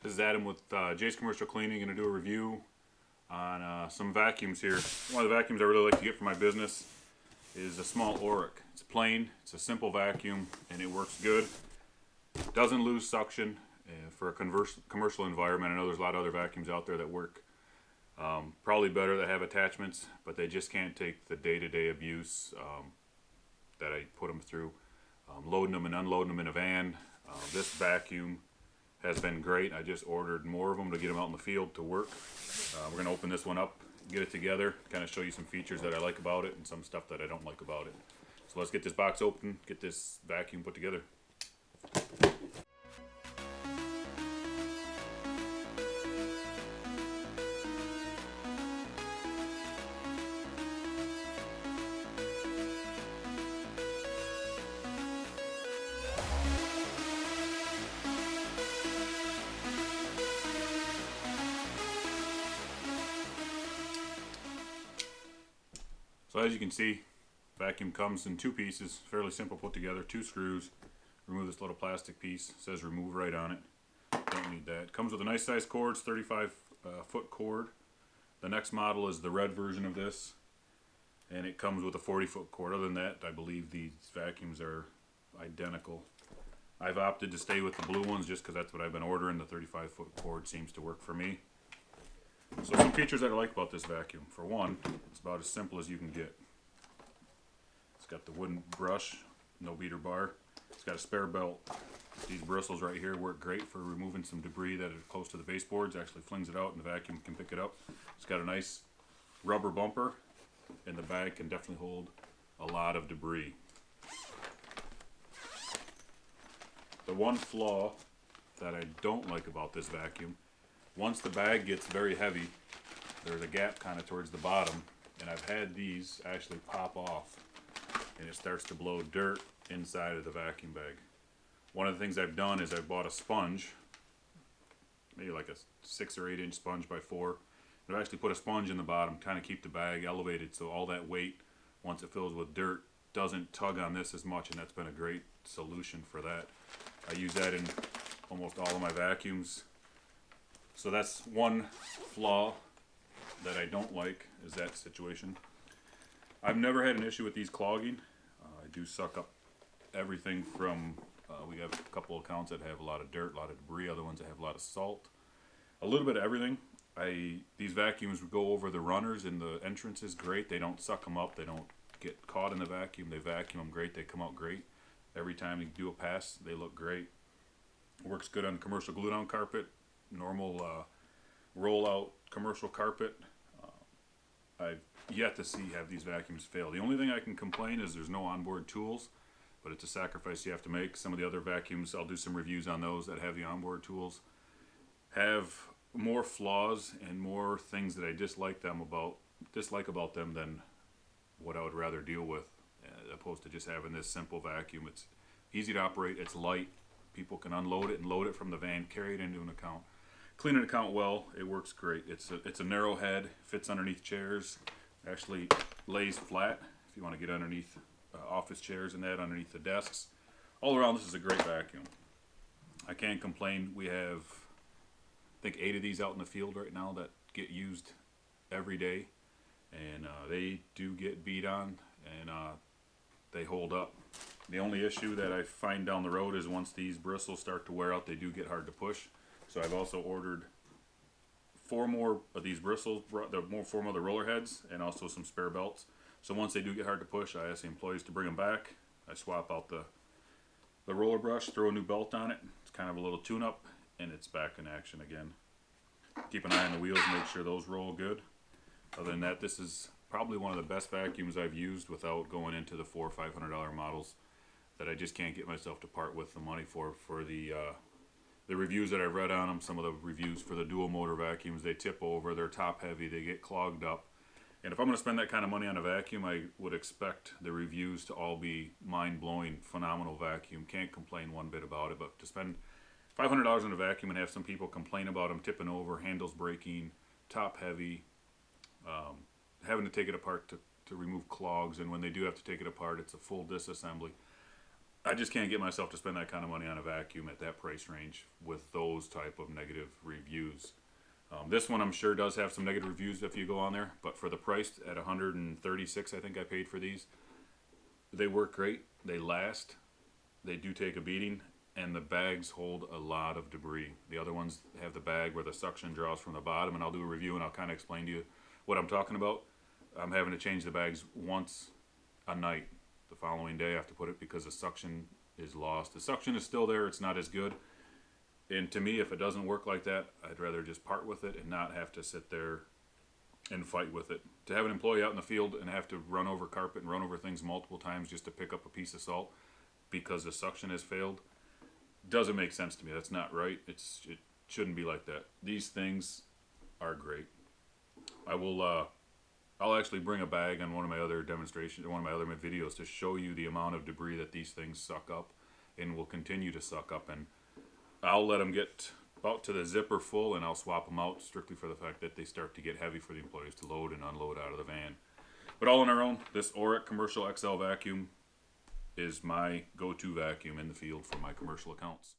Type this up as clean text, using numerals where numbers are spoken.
This is Adam with Jay's Commercial Cleaning. Going to do a review on some vacuums here. One of the vacuums I really like to get for my business is a small Oreck. It's plain, it's a simple vacuum, and it works good. Doesn't lose suction for a commercial environment. I know there's a lot of other vacuums out there that work probably better, that have attachments, but they just can't take the day-to-day abuse that I put them through. Loading them and unloading them in a van. This vacuum has been great. I just ordered more of them to get them out in the field to work. We're going to open this one up, get it together, kind of show you some features that I like about it and some stuff that I don't like about it. So let's get this box open, get this vacuum put together. So as you can see, vacuum comes in two pieces, fairly simple put together, two screws. Remove this little plastic piece, it says remove right on it. Don't need that. Comes with a nice size cord, it's 35 foot cord. The next model is the red version of this, and it comes with a 40-foot cord. Other than that, I believe these vacuums are identical. I've opted to stay with the blue ones just because that's what I've been ordering. The 35-foot cord seems to work for me. So some features that I like about this vacuum. For one, it's about as simple as you can get. It's got the wooden brush, no beater bar. It's got a spare belt. These bristles right here work great for removing some debris that is close to the baseboards. Actually flings it out and the vacuum can pick it up. It's got a nice rubber bumper, and the bag can definitely hold a lot of debris. The one flaw that I don't like about this vacuum, once the bag gets very heavy, there's a gap kind of towards the bottom, and I've had these actually pop off and it starts to blow dirt inside of the vacuum bag. One of the things I've done is I've bought a sponge, maybe like a 6 or 8 inch sponge by 4, and I've actually put a sponge in the bottom, kind of keep the bag elevated so all that weight, once it fills with dirt, doesn't tug on this as much, and that's been a great solution for that. I use that in almost all of my vacuums. So that's one flaw that I don't like, is that situation. I've never had an issue with these clogging. I do suck up everything from, we have a couple accounts that have a lot of dirt, a lot of debris, other ones that have a lot of salt. A little bit of everything. These vacuums go over the runners in the entrances great. They don't suck them up, they don't get caught in the vacuum. They vacuum them great, they come out great. Every time you do a pass, they look great. Works good on commercial glue down carpet. Normal roll-out commercial carpet. I've yet to have these vacuums fail. The only thing I can complain is there's no onboard tools, but it's a sacrifice you have to make. Some of the other vacuums, I'll do some reviews on those that have the onboard tools, have more flaws and more things that I dislike about them than what I would rather deal with, opposed to just having this simple vacuum. It's easy to operate, it's light. People can unload it and load it from the van, carry it into an account. Clean an account well, it works great. It's a narrow head, fits underneath chairs, actually lays flat if you want to get underneath office chairs and that, underneath the desks. All around, this is a great vacuum. I can't complain. We have, I think, 8 of these out in the field right now that get used every day, and they do get beat on, and they hold up. The only issue that I find down the road is once these bristles start to wear out, they do get hard to push. So I've also ordered 4 more of these bristles, 4 more of the roller heads, and also some spare belts. So once they do get hard to push, I ask the employees to bring them back. I swap out the roller brush, throw a new belt on it. It's kind of a little tune-up, and it's back in action again. Keep an eye on the wheels, make sure those roll good. Other than that, this is probably one of the best vacuums I've used without going into the $400 or $500 models that I just can't get myself to part with the money for the reviews that I've read on them. Some of the reviews for the dual motor vacuums, they tip over, they're top heavy, they get clogged up. And if I'm going to spend that kind of money on a vacuum, I would expect the reviews to all be mind-blowing, phenomenal vacuum. Can't complain one bit about it, but to spend $500 on a vacuum and have some people complain about them tipping over, handles breaking, top heavy, having to take it apart to remove clogs, and when they do have to take it apart, it's a full disassembly. I just can't get myself to spend that kind of money on a vacuum at that price range with those type of negative reviews. This one I'm sure does have some negative reviews if you go on there, but for the price at 136, I think I paid for these. They work great. They last. They do take a beating, and the bags hold a lot of debris. The other ones have the bag where the suction draws from the bottom, and I'll do a review and I'll kind of explain to you what I'm talking about. I'm having to change the bags once a night. The following day I have to put it because the suction is lost. The suction is still there. It's not as good. And to me, if it doesn't work like that, I'd rather just part with it and not have to sit there and fight with it. To have an employee out in the field and have to run over carpet and run over things multiple times just to pick up a piece of salt because the suction has failed doesn't make sense to me. That's not right. It shouldn't be like that. These things are great. I'll actually bring a bag on one of my other demonstrations, or one of my other videos, to show you the amount of debris that these things suck up and will continue to suck up. And I'll let them get about to the zipper full, and I'll swap them out strictly for the fact that they start to get heavy for the employees to load and unload out of the van. But all on our own, this Oreck Commercial XL vacuum is my go-to vacuum in the field for my commercial accounts.